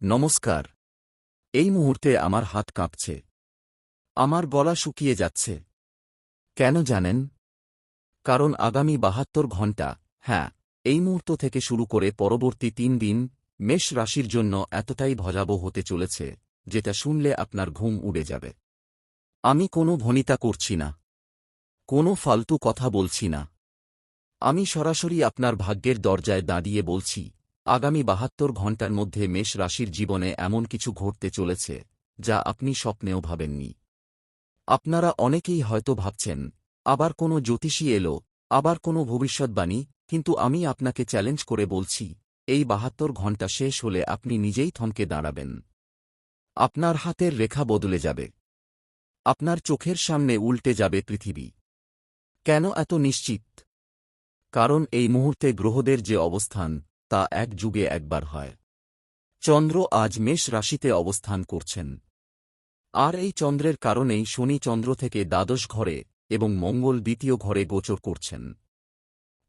নমস্কার। এই মুহূর্তে আমার হাত কাঁপছে। আমার গলা শুকিয়ে যাচ্ছে। কেন জানেন? কারণ আগামী ৭২ ঘণ্টা, হ্যাঁ, এই মুহূর্ত থেকে শুরু করে পরবর্তী ৩ দিন মেষ রাশির জন্য এতটাই ভয়াবহ হতে চলেছে, যেটা শুনলে আপনার ঘুম উড়ে যাবে। আমি কোনো ভনিতা করছি না, কোনো ফালতু কথা বলছি না। আমি সরাসরি আপনার ভাগ্যের দরজায় দাঁড়িয়ে বলছি, আগামী ৭২ ঘণ্টার মধ্যে মেষ রাশির জীবনে এমন কিছু ঘটতে চলেছে, যা আপনি স্বপ্নেও ভাবেননি। আপনারা অনেকেই হয়তো ভাবছেন, আবার কোনো জ্যোতিষী এলো, আবার কোনো ভবিষ্যৎবাণী, কিন্তু আমি আপনাকে চ্যালেঞ্জ করে বলছি, এই ৭২ ঘণ্টা শেষ হলে আপনি নিজেই থমকে দাঁড়াবেন। আপনার হাতের রেখা বদলে যাবে। আপনার চোখের সামনে উল্টে যাবে পৃথিবী। কেন এত নিশ্চিত? কারণ এই মুহূর্তে গ্রহদের যে অবস্থান, তা এক যুগে একবার হয়। চন্দ্র আজ মেষ রাশিতে অবস্থান করছেন। আর এই চন্দ্রের কারণেই শনি চন্দ্র থেকে দ্বাদশ ঘরে এবং মঙ্গল দ্বিতীয় ঘরে গোচর করছেন।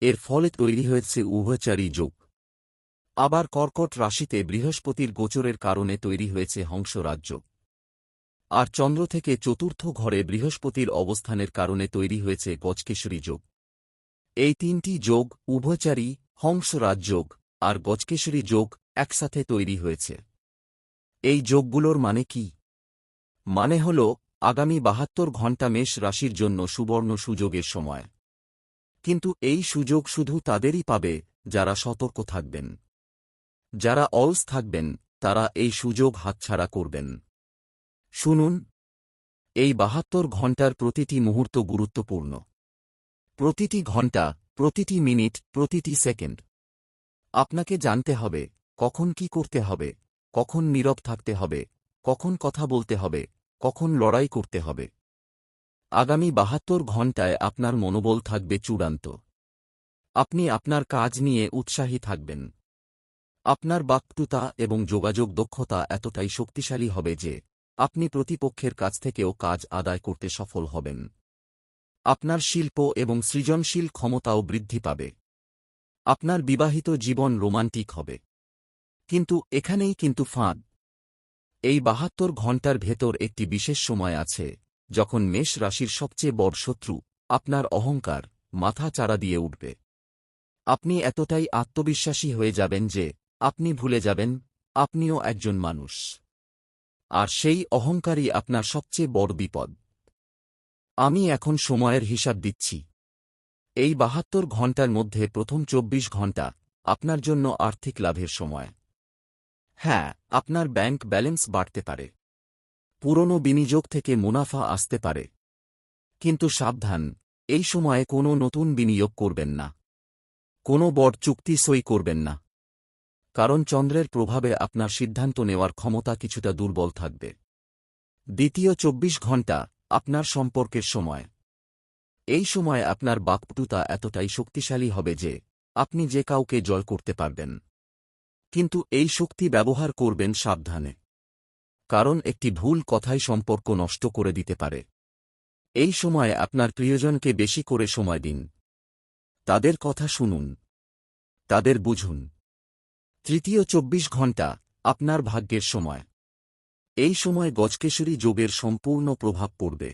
এর ফলে তৈরি হয়েছে উভয়চারী যোগ। আবার কর্কট রাশিতে বৃহস্পতির গোচরের কারণে তৈরি হয়েছে হংসরাজ যোগ। আর চন্দ্র থেকে চতুর্থ ঘরে বৃহস্পতির অবস্থানের কারণে তৈরি হয়েছে গজকেশরী যোগ। এই তিনটি যোগ, উভয়চারী, হংসরাজ যোগ আর গজকেশরী যোগ, একসাথে তৈরি হয়েছে। এই যোগগুলোর মানে কি? মানে হল, আগামী ৭২ ঘণ্টা মেষ রাশির জন্য সুবর্ণ সুযোগের সময়। কিন্তু এই সুযোগ শুধু তাদেরই পাবে, যারা সতর্ক থাকবেন। যারা অলস থাকবেন, তারা এই সুযোগ হাতছাড়া করবেন। শুনুন, এই ৭২ ঘণ্টার প্রতিটি মুহূর্ত গুরুত্বপূর্ণ। প্রতিটি ঘণ্টা, প্রতিটি মিনিট, প্রতিটি সেকেন্ড। আপনাকে জানতে হবে, কখন কি করতে হবে, কখন নীরব থাকতে হবে, কখন কথা বলতে হবে, কখন লড়াই করতে হবে। আগামী ৭২ ঘণ্টায় আপনার মনোবল থাকবে চূড়ান্ত। আপনি আপনার কাজ নিয়ে উৎসাহী থাকবেন। আপনার বক্তৃতা এবং যোগাযোগ দক্ষতা এতটাই শক্তিশালী হবে যে, আপনি প্রতিপক্ষের কাছ থেকেও কাজ আদায় করতে সফল হবেন। আপনার শিল্প এবং সৃজনশীল ক্ষমতাও বৃদ্ধি পাবে। আপনার বিবাহিত জীবন রোমান্টিক হবে। কিন্তু এখানেই কিন্তু ফাঁদ। এই ৭২ ঘণ্টার ভেতর একটি বিশেষ সময় আছে, যখন মেষ রাশির সবচেয়ে বড় শত্রু, আপনার অহংকার, মাথা চাড়া দিয়ে উঠবে। আপনি এতটাই আত্মবিশ্বাসী হয়ে যাবেন যে, আপনি ভুলে যাবেন, আপনিও একজন মানুষ। আর সেই অহংকারই আপনার সবচেয়ে বড় বিপদ। আমি এখন সময়ের হিসাব দিচ্ছি। এই ৭২ ঘণ্টার মধ্যে প্রথম ২৪ ঘণ্টা আপনার জন্য আর্থিক লাভের সময়। হ্যাঁ, আপনার ব্যাংক ব্যালেন্স বাড়তে পারে। পুরনো বিনিয়োগ থেকে মুনাফা আসতে পারে। কিন্তু সাবধান, এই সময়ে কোনো নতুন বিনিয়োগ করবেন না। কোনো বড় চুক্তি সই করবেন না। কারণ চন্দ্রের প্রভাবে আপনার সিদ্ধান্ত নেওয়ার ক্ষমতা কিছুটা দুর্বল থাকবে। দ্বিতীয় ২৪ ঘণ্টা আপনার সম্পর্কের সময়। এই সময় আপনার বাক্পটুতা এতটাই শক্তিশালী হবে যে, আপনি যে কাউকে জয় করতে পারবেন। কিন্তু এই শক্তি ব্যবহার করবেন সাবধানে। কারণ একটি ভুল কথাই সম্পর্ক নষ্ট করে দিতে পারে। এই সময়ে আপনার প্রিয়জনকে বেশি করে সময় দিন। তাদের কথা শুনুন। তাদের বুঝুন। তৃতীয় ২৪ ঘণ্টা আপনার ভাগ্যের সময়। এই সময় গজকেশরী যোগের সম্পূর্ণ প্রভাব পড়বে।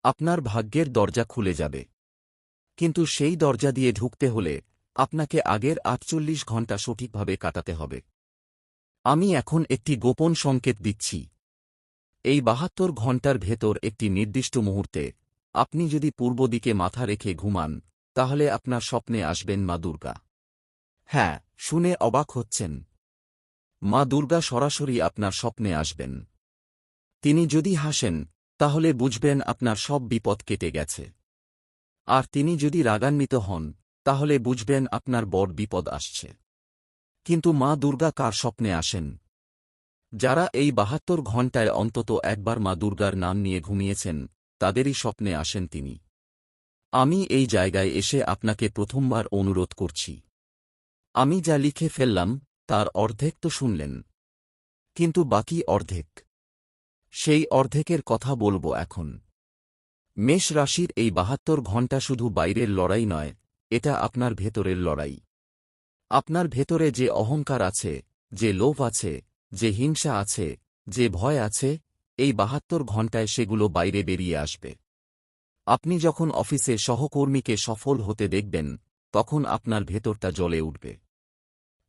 আপনার ভাগ্যের দরজা খুলে যাবে। কিন্তু সেই দরজা দিয়ে ঢুকতে হলে আপনাকে আগের ৪৮ ঘণ্টা সঠিকভাবে কাটাতে হবে। আমি এখন একটি গোপন সংকেত দিচ্ছি। এই ৭২ ঘণ্টার ভেতর একটি নির্দিষ্ট মুহূর্তে, আপনি যদি পূর্ব দিকে মাথা রেখে ঘুমান, তাহলে আপনার স্বপ্নে আসবেন মা দুর্গা। হ্যাঁ, শুনে অবাক হচ্ছেন। মা দুর্গা সরাসরি আপনার স্বপ্নে আসবেন। তিনি যদি হাসেন, তাহলে বুঝবেন আপনার সব বিপদ কেটে গেছে। আর তিনি যদি রাগান্বিত হন, তাহলে বুঝবেন আপনার বড় বিপদ আসছে। কিন্তু মা দুর্গা কার স্বপ্নে আসেন? যারা এই ৭২ ঘণ্টায় অন্তত একবার মা দুর্গার নাম নিয়ে ঘুমিয়েছেন, তাদেরই স্বপ্নে আসেন তিনি। আমি এই জায়গায় এসে আপনাকে প্রথমবার অনুরোধ করছি। আমি যা লিখে ফেললাম, তার অর্ধেক তো শুনলেন। কিন্তু বাকি অর্ধেক, সেই অর্ধেকের কথা বলবো এখন। মেষ রাশির এই ৭২ ঘণ্টা শুধু বাইরের লড়াই নয়, এটা আপনার ভেতরের লড়াই। আপনার ভেতরে যে অহংকার আছে, যে লোভ আছে, যে হিংসা আছে, যে ভয় আছে, এই ৭২ ঘণ্টায় সেগুলো বাইরে বেরিয়ে আসবে। আপনি যখন অফিসে সহকর্মীকে সফল হতে দেখবেন, তখন আপনার ভেতরটা জ্বলে উঠবে।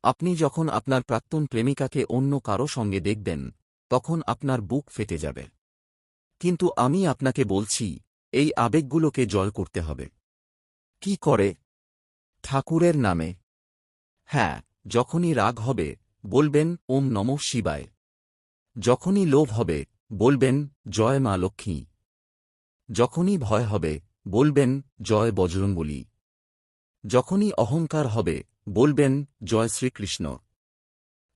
আপনি যখন আপনার প্রাক্তন প্রেমিকাকে অন্য কারো সঙ্গে দেখবেন, তখন আপনার বুক ফেটে যাবে। কিন্তু আমি আপনাকে বলছি, এই আবেগগুলোকে জয় করতে হবে। কি করে? ঠাকুরের নামে। হ্যাঁ, যখনই রাগ হবে, বলবেন ওম নমঃ শিবায়। যখনই লোভ হবে, বলবেন জয় মা লক্ষ্মী। যখনই ভয় হবে, বলবেন জয় বজরংবলী। যখনই অহংকার হবে, বলবেন জয় শ্রীকৃষ্ণ।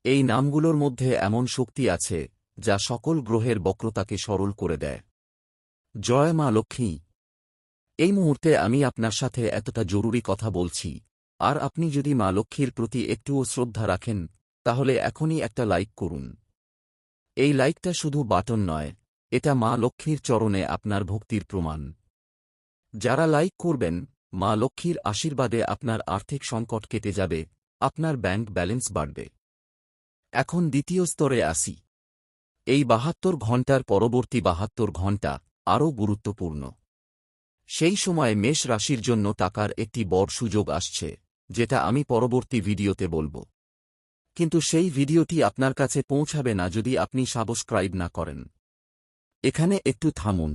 এই নামগুলোর মধ্যে এমন শক্তি আছে, যা সকল গ্রহের বক্রতাকে সরল করে দেয়। জয় মা লক্ষ্মী। এই মুহূর্তে আমি আপনার সাথে এতটা জরুরি কথা বলছি, আর আপনি যদি মা লক্ষ্মীর প্রতি একটুও শ্রদ্ধা রাখেন, তাহলে এখনই একটা লাইক করুন। এই লাইকটা শুধু বাটন নয়, এটা মা লক্ষ্মীর চরণে আপনার ভক্তির প্রমাণ। যারা লাইক করবেন, মা লক্ষ্মীর আশীর্বাদে আপনার আর্থিক সংকট কেটে যাবে, আপনার ব্যাংক ব্যালেন্স বাড়বে। এখন দ্বিতীয় স্তরে আসি। এই ৭২ ঘণ্টার পরবর্তী ৭২ ঘণ্টা আরও গুরুত্বপূর্ণ। সেই সময় মেষ রাশির জন্য টাকার একটি বড় সুযোগ আসছে, যেটা আমি পরবর্তী ভিডিওতে বলবো। কিন্তু সেই ভিডিওটি আপনার কাছে পৌঁছাবে না যদি আপনি সাবস্ক্রাইব না করেন। এখানে একটু থামুন।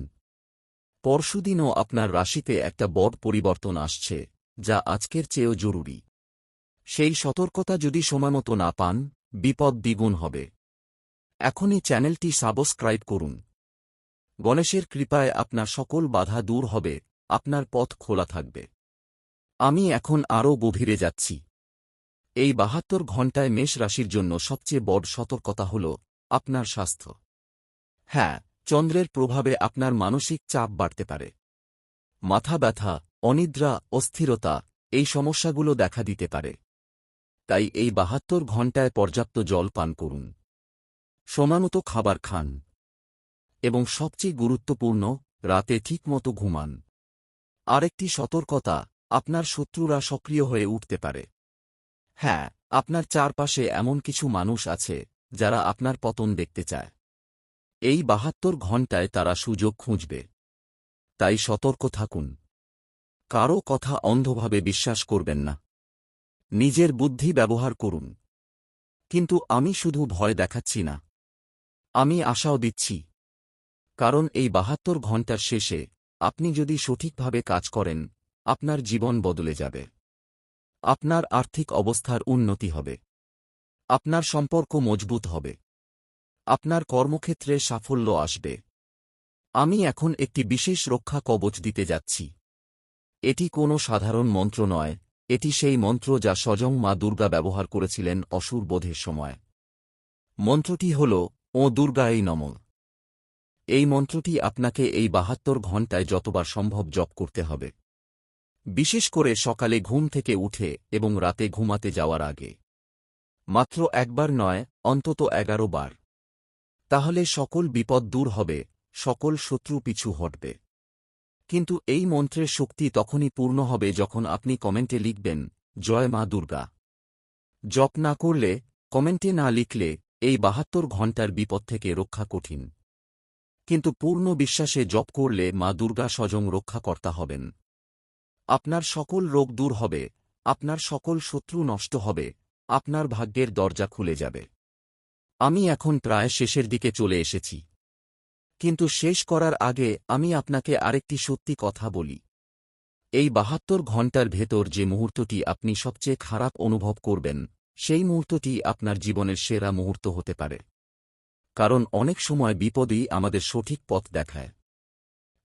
পরশুদিনও আপনার রাশিতে একটা বড় পরিবর্তন আসছে, যা আজকের চেয়েও জরুরি। সেই সতর্কতা যদি সময়মতো না পান, বিপদ দ্বিগুণ হবে। এখনই চ্যানেলটি সাবস্ক্রাইব করুন। গণেশের কৃপায় আপনার সকল বাধা দূর হবে, আপনার পথ খোলা থাকবে। আমি এখন আরও গভীরে যাচ্ছি। এই ৭২ ঘণ্টায় মেষ রাশির জন্য সবচেয়ে বড় সতর্কতা হল আপনার স্বাস্থ্য। হ্যাঁ, চন্দ্রের প্রভাবে আপনার মানসিক চাপ বাড়তে পারে। মাথা ব্যথা, অনিদ্রা, অস্থিরতা, এই সমস্যাগুলো দেখা দিতে পারে। তাই এই ৭২ ঘণ্টায় পর্যাপ্ত জল পান করুন, সময়মতো খাবার খান, এবং সবচেয়ে গুরুত্বপূর্ণ, রাতে ঠিকমতো ঘুমান। আরেকটি সতর্কতা, আপনার শত্রুরা সক্রিয় হয়ে উঠতে পারে। হ্যাঁ, আপনার চারপাশে এমন কিছু মানুষ আছে, যারা আপনার পতন দেখতে চায়। এই ৭২ ঘণ্টায় তারা সুযোগ খুঁজবে। তাই সতর্ক থাকুন। কারও কথা অন্ধভাবে বিশ্বাস করবেন না। নিজের বুদ্ধি ব্যবহার করুন। কিন্তু আমি শুধু ভয় দেখাচ্ছি না, আমি আশাও দিচ্ছি। কারণ এই ৭২ ঘণ্টার শেষে, আপনি যদি সঠিকভাবে কাজ করেন, আপনার জীবন বদলে যাবে। আপনার আর্থিক অবস্থার উন্নতি হবে। আপনার সম্পর্ক মজবুত হবে। আপনার কর্মক্ষেত্রে সাফল্য আসবে। আমি এখন একটি বিশেষ রক্ষা কবচ দিতে যাচ্ছি। এটি কোনো সাধারণ মন্ত্র নয়, এটি সেই মন্ত্র যা স্বয়ং মা দুর্গা ব্যবহার করেছিলেন অসুর বধের সময়। মন্ত্রটি হল ও দুর্গায় নমঃ। এই মন্ত্রটি আপনাকে এই ৭২ ঘণ্টায় যতবার সম্ভব জপ করতে হবে। বিশেষ করে সকালে ঘুম থেকে উঠে এবং রাতে ঘুমাতে যাওয়ার আগে। মাত্র একবার নয়, অন্তত ১১ বার। তাহলে সকল বিপদ দূর হবে, সকল শত্রু পিছু হটবে। কিন্তু এই মন্ত্রের শক্তি তখনই পূর্ণ হবে যখন আপনি কমেন্টে লিখবেন, জয় মা দুর্গা। জপ না করলে, কমেন্টে না লিখলে, এই ৭২ ঘণ্টার বিপদ থেকে রক্ষা কঠিন। কিন্তু পূর্ণ বিশ্বাসে জপ করলে মা দুর্গা স্বয়ং রক্ষাকর্তা হবেন। আপনার সকল রোগ দূর হবে, আপনার সকল শত্রু নষ্ট হবে, আপনার ভাগ্যের দরজা খুলে যাবে। আমি এখন প্রায় শেষের দিকে চলে এসেছি। কিন্তু শেষ করার আগে আমি আপনাকে আরেকটি সত্যি কথা বলি। এই ৭২ ঘণ্টার ভেতর যে মুহূর্তটি আপনি সবচেয়ে খারাপ অনুভব করবেন, সেই মুহূর্তটি আপনার জীবনের সেরা মুহূর্ত হতে পারে। কারণ অনেক সময় বিপদই আমাদের সঠিক পথ দেখায়।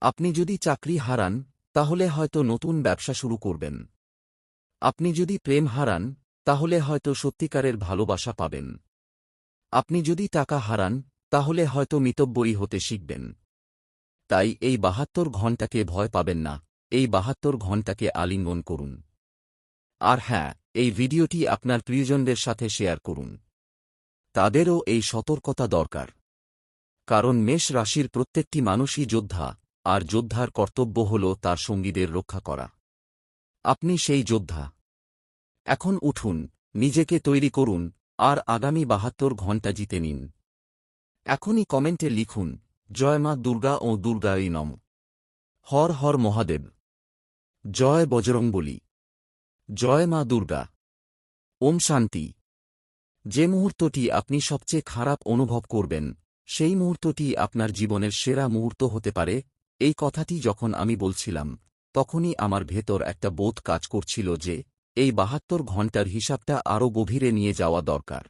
আপনি যদি চাকরি হারান, তাহলে হয়তো নতুন ব্যবসা শুরু করবেন। আপনি যদি প্রেম হারান, তাহলে হয়তো সত্যিকারের ভালোবাসা পাবেন। আপনি যদি টাকা হারান, তাহলে হয়তো মিতব্যয়ী হতে শিখবেন। তাই এই ৭২ ঘণ্টাকে ভয় পাবেন না, এই ৭২ ঘণ্টাকে আলিঙ্গন করুন। আর হ্যাঁ, এই ভিডিওটি আপনার প্রিয়জনদের সাথে শেয়ার করুন। তাদেরও এই সতর্কতা দরকার। কারণ মেষ রাশির প্রত্যেকটি মানুষই যোদ্ধা, আর যোদ্ধার কর্তব্য হল তার সঙ্গীদের রক্ষা করা। আপনি সেই যোদ্ধা। এখন উঠুন, নিজেকে তৈরি করুন, আর আগামী ৭২ ঘণ্টা জিতে নিন। এখনই কমেন্টে লিখুন, জয় মা দুর্গা ও দুর্গাই নম। হর হর মহাদেব। জয় বজরংবলী। জয় মা দুর্গা। ওম শান্তি। যে মুহূর্তটি আপনি সবচেয়ে খারাপ অনুভব করবেন, সেই মুহূর্তটি আপনার জীবনের সেরা মুহূর্ত হতে পারে। এই কথাটি যখন আমি বলছিলাম, তখনই আমার ভেতর একটা বোধ কাজ করছিল যে এই ৭২ ঘণ্টার হিসাবটা আরও গভীরে নিয়ে যাওয়া দরকার।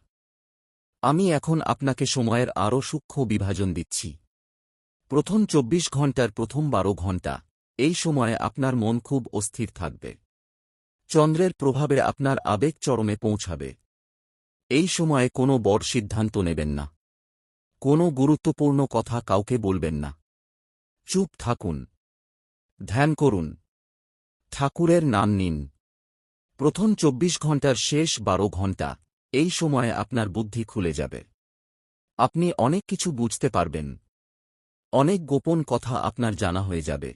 আমি এখন আপনাকে সময়ের আরও সূক্ষ্ম বিভাজন দিচ্ছি। প্রথম ২৪ ঘণ্টার প্রথম ১২ ঘণ্টা, এই সময়ে আপনার মন খুব অস্থির থাকবে। চন্দ্রের প্রভাবে আপনার আবেগ চরমে পৌঁছাবে। এই সময়ে কোনো বড় সিদ্ধান্ত নেবেন না। কোনো গুরুত্বপূর্ণ কথা কাউকে বলবেন না। চুপ থাকুন। ধ্যান করুন। ঠাকুরের নাম নিন। প্রথম ২৪ ঘণ্টার শেষ ১২ ঘণ্টা, এই সময়ে আপনার বুদ্ধি খুলে যাবে। আপনি অনেক কিছু বুঝতে পারবেন। অনেক গোপন কথা আপনার জানা হয়ে যাবে।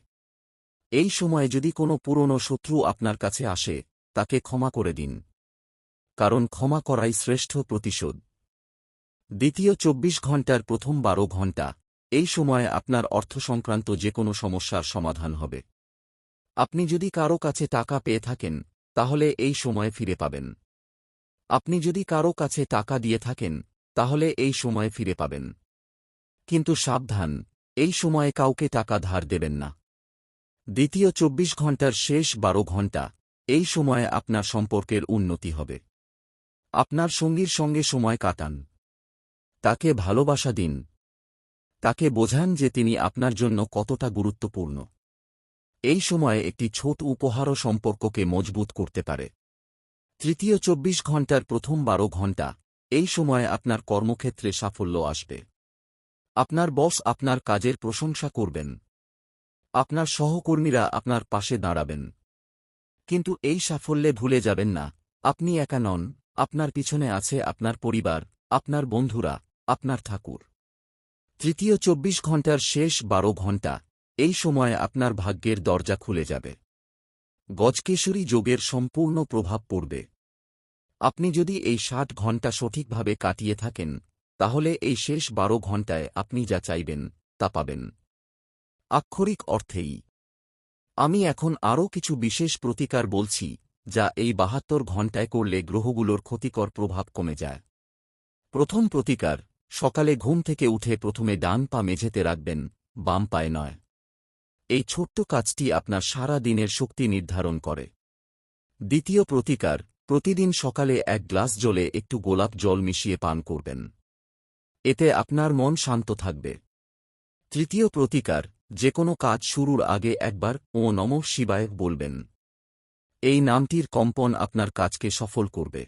এই সময়ে যদি কোনো পুরনো শত্রু আপনার কাছে আসে, তাকে ক্ষমা করে দিন। কারণ ক্ষমা করাই শ্রেষ্ঠ প্রতিশোধ। দ্বিতীয় ২৪ ঘণ্টার প্রথম ১২ ঘণ্টা, এই সময়ে আপনার অর্থ সংক্রান্ত যে কোনো সমস্যার সমাধান হবে। আপনি যদি কারো কাছে টাকা পেয়ে থাকেন, তাহলে এই সময়ে ফিরে পাবেন। আপনি যদি কারো কাছে টাকা দিয়ে থাকেন, তাহলে এই সময়ে ফিরে পাবেন। কিন্তু সাবধান, এই সময়ে কাউকে টাকা ধার দেবেন না। দ্বিতীয় ২৪ ঘণ্টার শেষ ১২ ঘণ্টা, এই সময়ে আপনার সম্পর্কের উন্নতি হবে। আপনার সঙ্গীর সঙ্গে সময় কাটান। তাকে ভালোবাসা দিন। তাকে বোঝান যে তিনি আপনার জন্য কতটা গুরুত্বপূর্ণ। এই সময়ে একটি ছোট উপহারও সম্পর্ককে মজবুত করতে পারে। তৃতীয় ২৪ ঘণ্টার প্রথম ১২ ঘণ্টা, এই সময়ে আপনার কর্মক্ষেত্রে সাফল্য আসবে। আপনার বস আপনার কাজের প্রশংসা করবেন। আপনার সহকর্মীরা আপনার পাশে দাঁড়াবেন। কিন্তু এই সাফল্যে ভুলে যাবেন না, আপনি একা নন। আপনার পিছনে আছে আপনার পরিবার, আপনার বন্ধুরা, আপনার ঠাকুর। তৃতীয় ২৪ ঘণ্টার শেষ ১২ ঘণ্টা, এই সময়ে আপনার ভাগ্যের দরজা খুলে যাবে। গজকেশরী যোগের সম্পূর্ণ প্রভাব পড়বে। আপনি যদি এই ৬০ ঘণ্টা সঠিকভাবে কাটিয়ে থাকেন, তাহলে এই শেষ ১২ ঘণ্টায় আপনি যা চাইবেন, তা পাবেন। আক্ষরিক অর্থেই। আমি এখন আরও কিছু বিশেষ প্রতিকার বলছি, যা এই ৭২ ঘণ্টায় করলে গ্রহগুলোর ক্ষতিকর প্রভাব কমে যায়। প্রথম প্রতিকার, সকালে ঘুম থেকে উঠে প্রথমে ডান পা মেঝেতে রাখবেন, বাম পায়ে নয়। এই ছোট্ট কাজটি আপনার সারা দিনের শক্তি নির্ধারণ করে। দ্বিতীয় প্রতিকার, প্রতিদিন সকালে ১ গ্লাস জলে একটু গোলাপ জল মিশিয়ে পান করবেন। এতে আপনার মন শান্ত থাকবে। তৃতীয় প্রতিকার, যে কোনো কাজ শুরুর আগে একবার ও নমঃ শিবায় বলবেন। এই নামটির কম্পন আপনার কাজকে সফল করবে।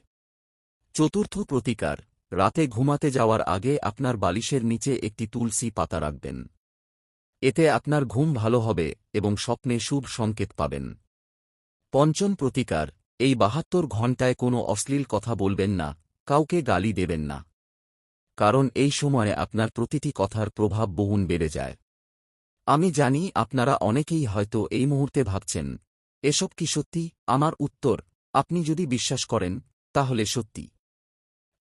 চতুর্থ প্রতিকার, রাতে ঘুমাতে যাওয়ার আগে আপনার বালিশের নিচে একটি তুলসী পাতা রাখবেন। এতে আপনার ঘুম ভালো হবে এবং স্বপ্নে শুভ সংকেত পাবেন। পঞ্চম প্রতিকার, এই ৭২ ঘণ্টায় কোনো অশ্লীল কথা বলবেন না, কাউকে গালি দেবেন না। কারণ এই সময়ে আপনার প্রতিটি কথার প্রভাব বহুগুণ বেড়ে যায়। আমি জানি আপনারা অনেকেই হয়তো এই মুহূর্তে ভাবছেন, এসব কি সত্যি? আমার উত্তর, আপনি যদি বিশ্বাস করেন, তাহলে সত্যি।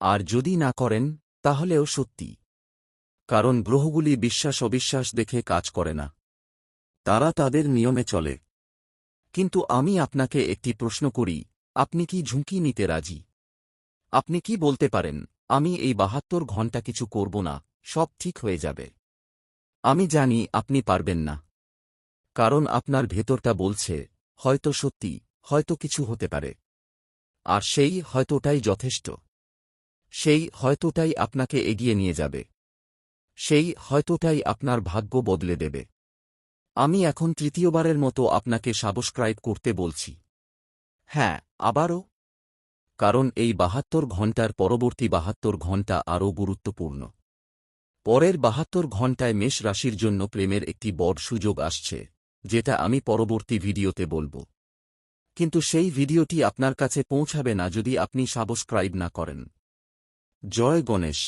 আর যদি না করেন, তাহলেও সত্যি। কারণ গ্রহগুলি বিশ্বাস অবিশ্বাস দেখে কাজ করে না। তারা তাদের নিয়মে চলে। কিন্তু আমি আপনাকে একটি প্রশ্ন করি, আপনি কি ঝুঁকি নিতে রাজি? আপনি কি বলতে পারেন, আমি এই ৭২ ঘণ্টা কিছু করব না, সব ঠিক হয়ে যাবে? আমি জানি আপনি পারবেন না। কারণ আপনার ভেতরটা বলছে, হয়তো সত্যি, হয়তো কিছু হতে পারে। আর সেই হয়তোটাই যথেষ্ট। সেই হয়তোটাই আপনাকে এগিয়ে নিয়ে যাবে। সেই হয়তোটাই আপনার ভাগ্য বদলে দেবে। আমি এখন তৃতীয়বারের মতো আপনাকে সাবস্ক্রাইব করতে বলছি। হ্যাঁ, আবারও। কারণ এই ৭২ ঘণ্টার পরবর্তী ৭২ ঘণ্টা আরও গুরুত্বপূর্ণ। পরের ৭২ ঘণ্টায় মেষ রাশির জন্য প্রেমের একটি বড় সুযোগ আসছে, যেটা আমি পরবর্তী ভিডিওতে বলব। কিন্তু সেই ভিডিওটি আপনার কাছে পৌঁছাবে না যদি আপনি সাবস্ক্রাইব না করেন। জয় গণেশ।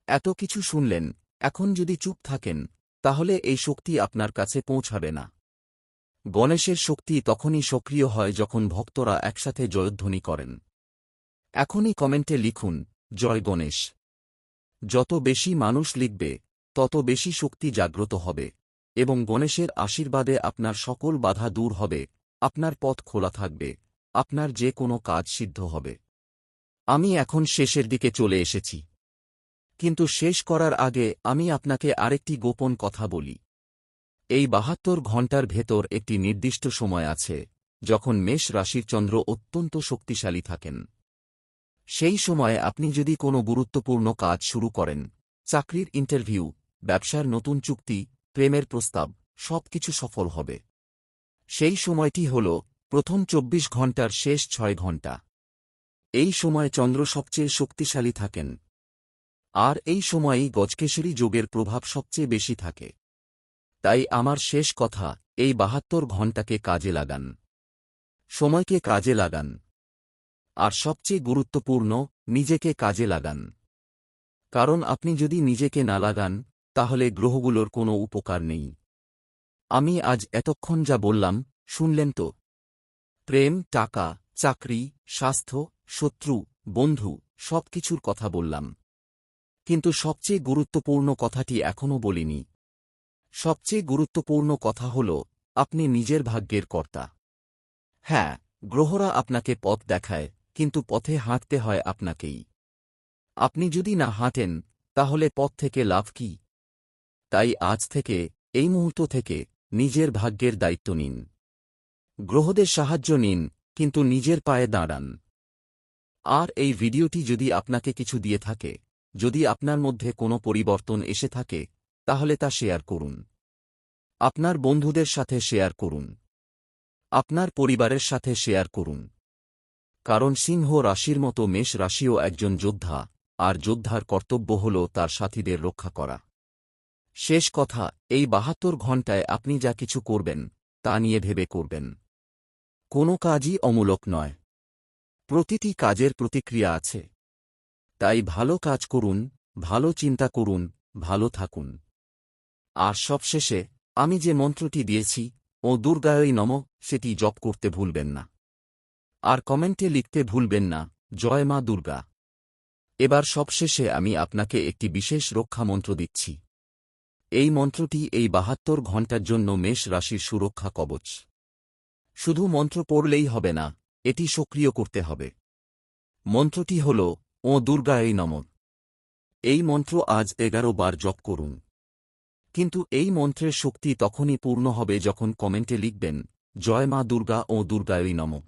এত কিছু শুনলেন, এখন যদি চুপ থাকেন, তাহলে এই শক্তি আপনার কাছে পৌঁছাবে না। গণেশের শক্তি তখনই সক্রিয় হয় যখন ভক্তরা একসাথে জয়ধ্বনি করেন। এখনই কমেন্টে লিখুন জয় গণেশ। যত বেশি মানুষ লিখবে তত বেশি শক্তি জাগ্রত হবে এবং গণেশের আশীর্বাদে আপনার সকল বাধা দূর হবে, আপনার পথ খোলা থাকবে, আপনার যে কোনো কাজ সিদ্ধ হবে। আমি এখন শেষের দিকে চলে এসেছি, কিন্তু শেষ করার আগে আমি আপনাকে আরেকটি গোপন কথা বলি। এই ৭২ ঘণ্টার ভেতর একটি নির্দিষ্ট সময় আছে যখন মেষ রাশির চন্দ্র অত্যন্ত শক্তিশালী থাকেন। সেই সময়ে আপনি যদি কোনো গুরুত্বপূর্ণ কাজ শুরু করেন, চাকরির ইন্টারভিউ, ব্যবসার নতুন চুক্তি, প্রেমের প্রস্তাব, সবকিছু সফল হবে। সেই সময়টি হল প্রথম ২৪ ঘণ্টার শেষ ৬ ঘণ্টা। এই সময় চন্দ্র সবচেয়ে শক্তিশালী থাকেন, আর এই সময়েই গজকেশরী যোগের প্রভাব সবচেয়ে বেশি থাকে। তাই আমার শেষ কথা, এই ৭২ ঘণ্টাকে কাজে লাগান, সময়কে কাজে লাগান, আর সবচেয়ে গুরুত্বপূর্ণ, নিজেকে কাজে লাগান। কারণ আপনি যদি নিজেকে না লাগান তাহলে গ্রহগুলোর কোনো উপকার নেই। আমি আজ এতক্ষণ যা বললাম শুনলেন তো? প্রেম, টাকা, চাকরি, স্বাস্থ্য, শত্রু, বন্ধু, সবকিছুর কথা বললাম, কিন্তু সবচেয়ে গুরুত্বপূর্ণ কথাটি এখনও বলিনি। সবচেয়ে গুরুত্বপূর্ণ কথা হল আপনি নিজের ভাগ্যের কর্তা। হ্যাঁ, গ্রহরা আপনাকে পথ দেখায়, কিন্তু পথে হাঁটতে হয় আপনাকেই। আপনি যদি না হাঁটেন তাহলে পথ থেকে লাভ কি? তাই আজ থেকে, এই মুহূর্ত থেকে নিজের ভাগ্যের দায়িত্ব নিন। গ্রহদের সাহায্য নিন, কিন্তু নিজের পায়ে দাঁড়ান। আর এই ভিডিওটি যদি আপনাকে কিছু দিয়ে থাকে, যদি আপনার মধ্যে কোনো পরিবর্তন এসে থাকে, তাহলে তা শেয়ার করুন। আপনার বন্ধুদের সাথে শেয়ার করুন, আপনার পরিবারের সাথে শেয়ার করুন। কারণ সিংহ রাশির মতো মেষ রাশিও একজন যোদ্ধা, আর যোদ্ধার কর্তব্য হল তার সাথীদের রক্ষা করা। শেষ কথা, এই ৭২ ঘণ্টায় আপনি যা কিছু করবেন তা নিয়ে ভেবে করবেন। কোনো কাজই অমূলক নয়, প্রতিটি কাজের প্রতিক্রিয়া আছে। তাই ভালো কাজ করুন, ভালো চিন্তা করুন, ভালো থাকুন। আর সবশেষে আমি যে মন্ত্রটি দিয়েছি, ও দুর্গায় নমঃ, সেটি জপ করতে ভুলবেন না। আর কমেন্টে লিখতে ভুলবেন না জয় মা দুর্গা। এবার সবশেষে আমি আপনাকে একটি বিশেষ রক্ষা মন্ত্র দিচ্ছি। এই মন্ত্রটি এই ৭২ ঘণ্টার জন্য মেষ রাশির সুরক্ষা কবচ। শুধু মন্ত্র পড়লেই হবে না, এটি সক্রিয় করতে হবে। মন্ত্রটি হল ও দুর্গায় নমঃ। এই মন্ত্র আজ ১১ বার জপ করুন। কিন্তু এই মন্ত্রের শক্তি তখনই পূর্ণ হবে যখন কমেন্টে লিখবেন জয় মা দুর্গা ও দুর্গায় নমঃ।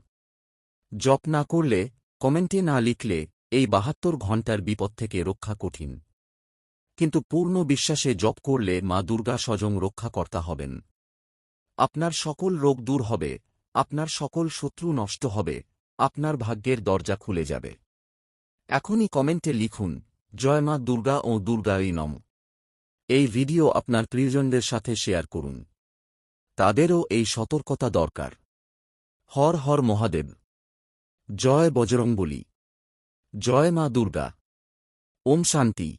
জপ না করলে, কমেন্টে না লিখলে এই ৭২ ঘণ্টার বিপদ থেকে রক্ষা কঠিন। কিন্তু পূর্ণ বিশ্বাসে জপ করলে মা দুর্গা স্বয়ং রক্ষাকর্তা হবেন। আপনার সকল রোগ দূর হবে, আপনার সকল শত্রু নষ্ট হবে, আপনার ভাগ্যের দরজা খুলে যাবে। এখনই কমেন্টে লিখুন জয় মা দুর্গা ও দুর্গায় নমঃ। এই ভিডিও আপনার প্রিয়জনদের সাথে শেয়ার করুন, তাদেরও এই সতর্কতা দরকার। হর হর মহাদেব। জয় বজরংবলী। জয় মা দুর্গা। ওম শান্তি।